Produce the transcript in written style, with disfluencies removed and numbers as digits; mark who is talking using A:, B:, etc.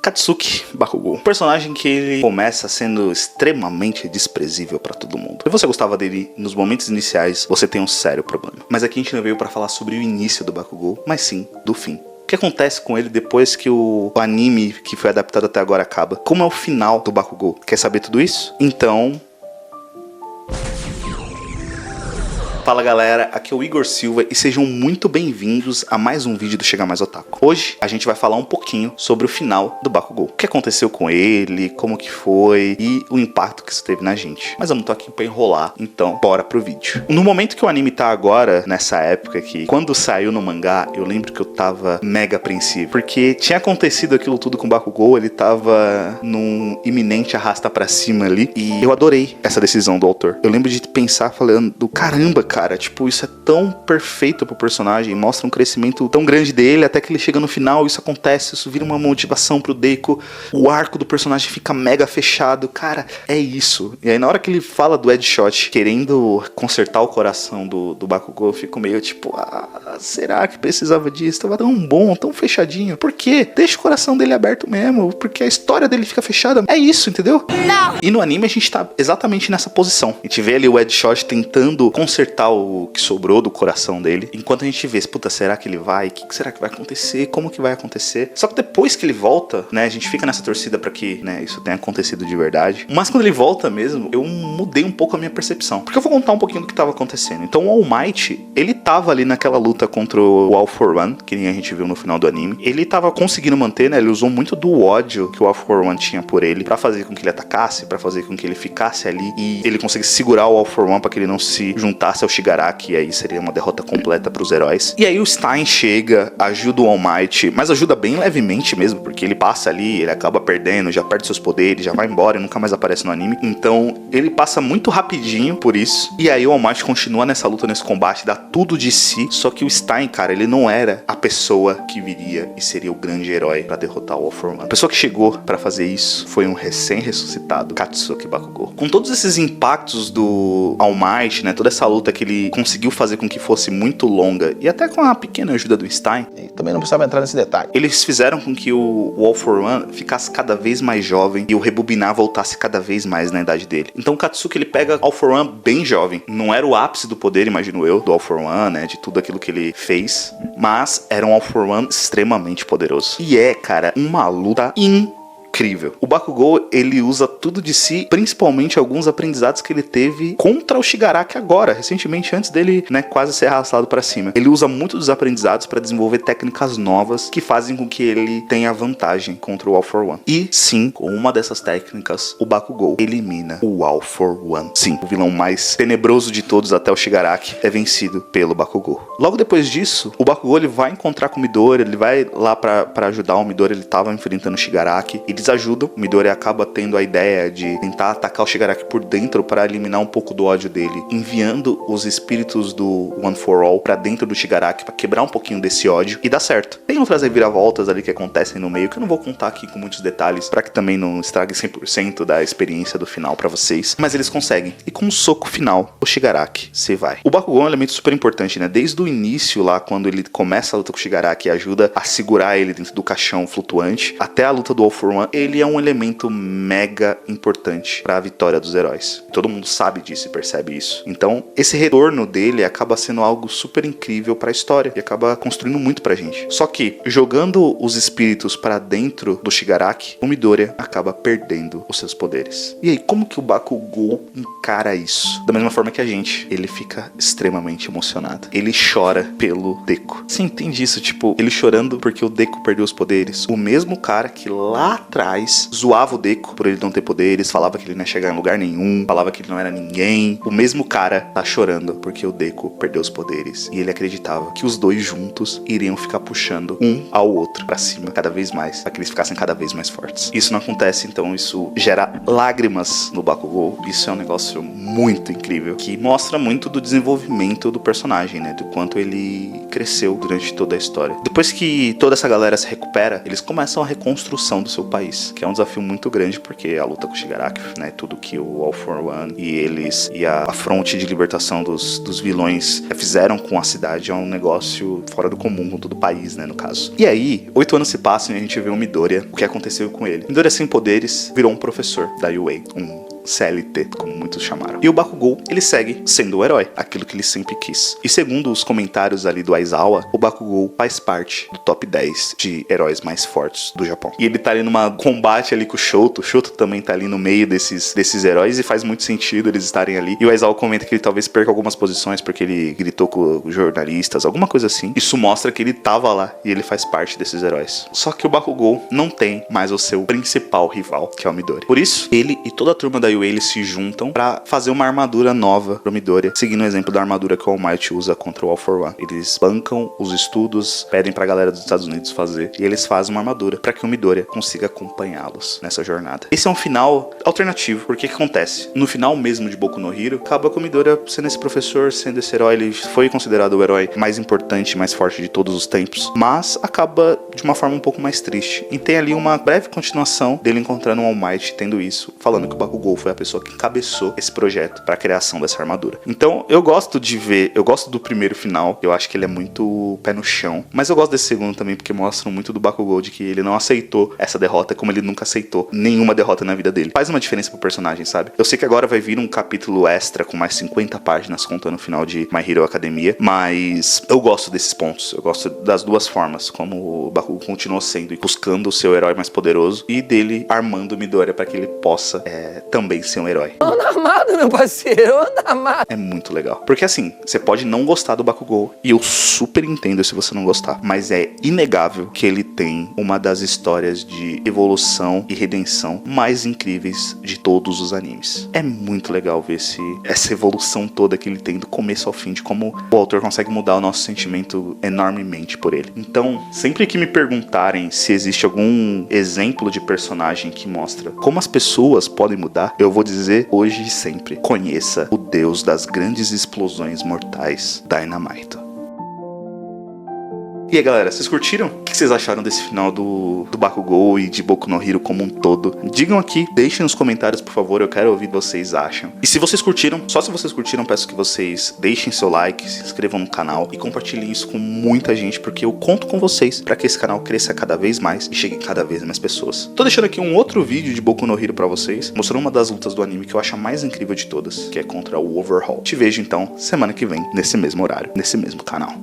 A: Katsuki Bakugou. Um personagem que ele começa sendo extremamente desprezível pra todo mundo. Se você gostava dele nos momentos iniciais, você tem um sério problema. Mas aqui a gente não veio pra falar sobre o início do Bakugou, mas sim do fim. O que acontece com ele depois que o anime que foi adaptado até agora acaba? Como é o final do Bakugou? Quer saber tudo isso? Então... Fala galera, aqui é o Igor Silva e sejam muito bem-vindos a mais um vídeo do Chega Mais Otaku. Hoje a gente vai falar um pouquinho sobre o final do Bakugou. O que aconteceu com ele, como que foi e o impacto que isso teve na gente. Mas eu não tô aqui pra enrolar, então bora pro vídeo. No momento que o anime tá agora, nessa época aqui, quando saiu no mangá, eu lembro que eu tava mega apreensivo. Porque tinha acontecido aquilo tudo com o Bakugou, ele tava num iminente arrasta pra cima ali. E eu adorei essa decisão do autor. Eu lembro de pensar falando, caramba, cara, tipo, isso é tão perfeito pro personagem, mostra um crescimento tão grande dele, até que ele chega no final, isso acontece, isso vira uma motivação pro Deku, o arco do personagem fica mega fechado, cara, é isso. E aí na hora que ele fala do Headshot querendo consertar o coração do Bakugou, eu fico meio tipo, será que precisava disso? Tava tão bom, tão fechadinho. Por quê? Deixa o coração dele aberto mesmo, porque a história dele fica fechada. É isso, entendeu? Não! E no anime a gente tá exatamente nessa posição. A gente vê ali o Headshot tentando consertar o que sobrou do coração dele, enquanto a gente vê, puta, será que ele vai? O que será que vai acontecer? Como que vai acontecer? Só que depois que ele volta, né, a gente fica nessa torcida pra que, né, isso tenha acontecido de verdade. Mas quando ele volta mesmo, eu mudei um pouco a minha percepção. Porque eu vou contar um pouquinho do que tava acontecendo. Então o All Might, ele tava ali naquela luta contra o All For One, que nem a gente viu no final do anime. Ele tava conseguindo manter, né, ele usou muito do ódio que o All For One tinha por ele, pra fazer com que ele atacasse, pra fazer com que ele ficasse ali e ele conseguisse segurar o All For One pra que ele não se juntasse ao Shigaraki, e aí seria uma derrota completa pros heróis. E aí o Stein chega, ajuda o All Might, mas ajuda bem levemente mesmo, porque ele passa ali, ele acaba perdendo, já perde seus poderes, já vai embora e nunca mais aparece no anime. Então ele passa muito rapidinho por isso. E aí o All Might continua nessa luta, nesse combate, dá tudo de si. Só que o Stein, cara, ele não era a pessoa que viria e seria o grande herói pra derrotar o All For One. A pessoa que chegou pra fazer isso foi um recém-ressuscitado Katsuki Bakugou. Com todos esses impactos do All Might, né, toda essa luta que ele conseguiu fazer com que fosse muito longa, e até com a pequena ajuda do Stein,
B: também não precisava entrar nesse detalhe.
A: eles fizeram com que o All For One ficasse cada vez mais jovem e o Rebobinar voltasse cada vez mais na idade dele. Então o Katsuki, ele pega All For One bem jovem. Não era o ápice do poder, imagino eu, do All For One, né, de tudo aquilo que ele fez, mas era um All For One extremamente poderoso. E é, cara, uma luta incrível. O Bakugou, ele usa tudo de si, principalmente alguns aprendizados que ele teve contra o Shigaraki agora, recentemente, antes dele, né, quase ser arrastado pra cima. Ele usa muito dos aprendizados para desenvolver técnicas novas que fazem com que ele tenha vantagem contra o All For One. E sim, com uma dessas técnicas, o Bakugou elimina o All For One. Sim, o vilão mais tenebroso de todos até o Shigaraki é vencido pelo Bakugou. Logo depois disso, o Bakugou, ele vai encontrar com o Midori, ele vai lá pra ajudar o Midori, ele tava enfrentando o Shigaraki, eles ajudam, o Midori acaba tendo a ideia de tentar atacar o Shigaraki por dentro para eliminar um pouco do ódio dele, enviando os espíritos do One For All pra dentro do Shigaraki para quebrar um pouquinho desse ódio, e dá certo. Tem outras reviravoltas ali que acontecem no meio, que eu não vou contar aqui com muitos detalhes, para que também não estrague 100% da experiência do final para vocês, mas eles conseguem, e com um soco final, o Shigaraki se vai. O Bakugou é um elemento super importante, né, desde o início lá, quando ele começa a luta com o Shigaraki e ajuda a segurar ele dentro do caixão flutuante, até a luta do All For One, ele é um elemento mega importante para a vitória dos heróis. Todo mundo sabe disso e percebe isso. Então, esse retorno dele acaba sendo algo super incrível para a história e acaba construindo muito pra gente. Só que, jogando os espíritos para dentro do Shigaraki, o Midoriya acaba perdendo os seus poderes. E aí, como que o Bakugou encara isso? Da mesma forma que a gente, ele fica extremamente emocionado. Ele chora pelo Deku. Você entende isso? Tipo, ele chorando porque o Deku perdeu os poderes. O mesmo cara que lá atrás zoava o Deku por ele não ter poderes, falava que ele não ia chegar em lugar nenhum, falava que ele não era ninguém. O mesmo cara tá chorando porque o Deku perdeu os poderes. E ele acreditava que os dois juntos iriam ficar puxando um ao outro pra cima cada vez mais, pra que eles ficassem cada vez mais fortes. Isso não acontece, então isso gera lágrimas no Bakugou. Isso é um negócio muito incrível, que mostra muito do desenvolvimento do personagem, né, do quanto ele cresceu durante toda a história. Depois que toda essa galera se recupera, eles começam a reconstrução do seu país. país, que é um desafio muito grande, porque a luta com o Shigaraki, né, tudo que o All for One e eles e a fronte de libertação dos vilões fizeram com a cidade é um negócio fora do comum, com todo o país, né, no caso. E aí, 8 anos se passam e a gente vê o Midoriya, o que aconteceu com ele. Midoriya sem poderes virou um professor da UA, um CLT, como muitos chamaram. E o Bakugou, ele segue sendo o herói, aquilo que ele sempre quis. E segundo os comentários ali do Aizawa, o Bakugou faz parte do top 10 de heróis mais fortes do Japão. E ele tá ali numa combate ali com o Shoto também tá ali no meio desses heróis e faz muito sentido eles estarem ali. E o Aizawa comenta que ele talvez perca algumas posições porque ele gritou com os jornalistas, alguma coisa assim. Isso mostra que ele tava lá e ele faz parte desses heróis. Só que o Bakugou não tem mais o seu principal rival, que é o Midori. Por isso, ele e toda a turma da UA eles se juntam pra fazer uma armadura nova pro Midoriya, seguindo o exemplo da armadura que o All Might usa contra o All for One. Eles bancam os estudos, pedem pra galera dos Estados Unidos fazer, e eles fazem uma armadura pra que o Midoriya consiga acompanhá-los nessa jornada. Esse é um final alternativo, porque o que acontece? No final mesmo de Boku no Hero, acaba com o Midoriya sendo esse professor, sendo esse herói, ele foi considerado o herói mais importante, mais forte de todos os tempos, mas acaba de uma forma um pouco mais triste. E tem ali uma breve continuação dele encontrando o All Might, tendo isso, falando que o Bakugou foi a pessoa que encabeçou esse projeto para a criação dessa armadura. Então, eu gosto do primeiro final, eu acho que ele é muito pé no chão, mas eu gosto desse segundo também porque mostra muito do Bakugou de que ele não aceitou essa derrota como ele nunca aceitou nenhuma derrota na vida dele. Faz uma diferença pro personagem, sabe? Eu sei que agora vai vir um capítulo extra com mais 50 páginas contando o final de My Hero Academia, mas eu gosto desses pontos, eu gosto das duas formas, como o Bakugou continuou sendo e buscando o seu herói mais poderoso e dele armando o Midoriya para que ele possa também ser um herói.
B: Anda amado, meu parceiro, anda amado.
A: É muito legal. Porque assim, você pode não gostar do Bakugou, e eu super entendo se você não gostar, mas é inegável que ele tem uma das histórias de evolução e redenção mais incríveis de todos os animes. É muito legal ver essa evolução toda que ele tem do começo ao fim, de como o autor consegue mudar o nosso sentimento enormemente por ele. Então, sempre que me perguntarem se existe algum exemplo de personagem que mostra como as pessoas podem mudar, eu vou dizer hoje e sempre: conheça o deus das grandes explosões mortais, Dynamite. E aí, galera, vocês curtiram? O que vocês acharam desse final do Bakugou e de Boku no Hero como um todo? Digam aqui, deixem nos comentários, por favor, eu quero ouvir o que vocês acham. E se vocês curtiram, só se vocês curtiram, peço que vocês deixem seu like, se inscrevam no canal e compartilhem isso com muita gente, porque eu conto com vocês para que esse canal cresça cada vez mais e chegue cada vez mais pessoas. Tô deixando aqui um outro vídeo de Boku no Hero pra vocês, mostrando uma das lutas do anime que eu acho a mais incrível de todas, que é contra o Overhaul. Te vejo então semana que vem, nesse mesmo horário, nesse mesmo canal.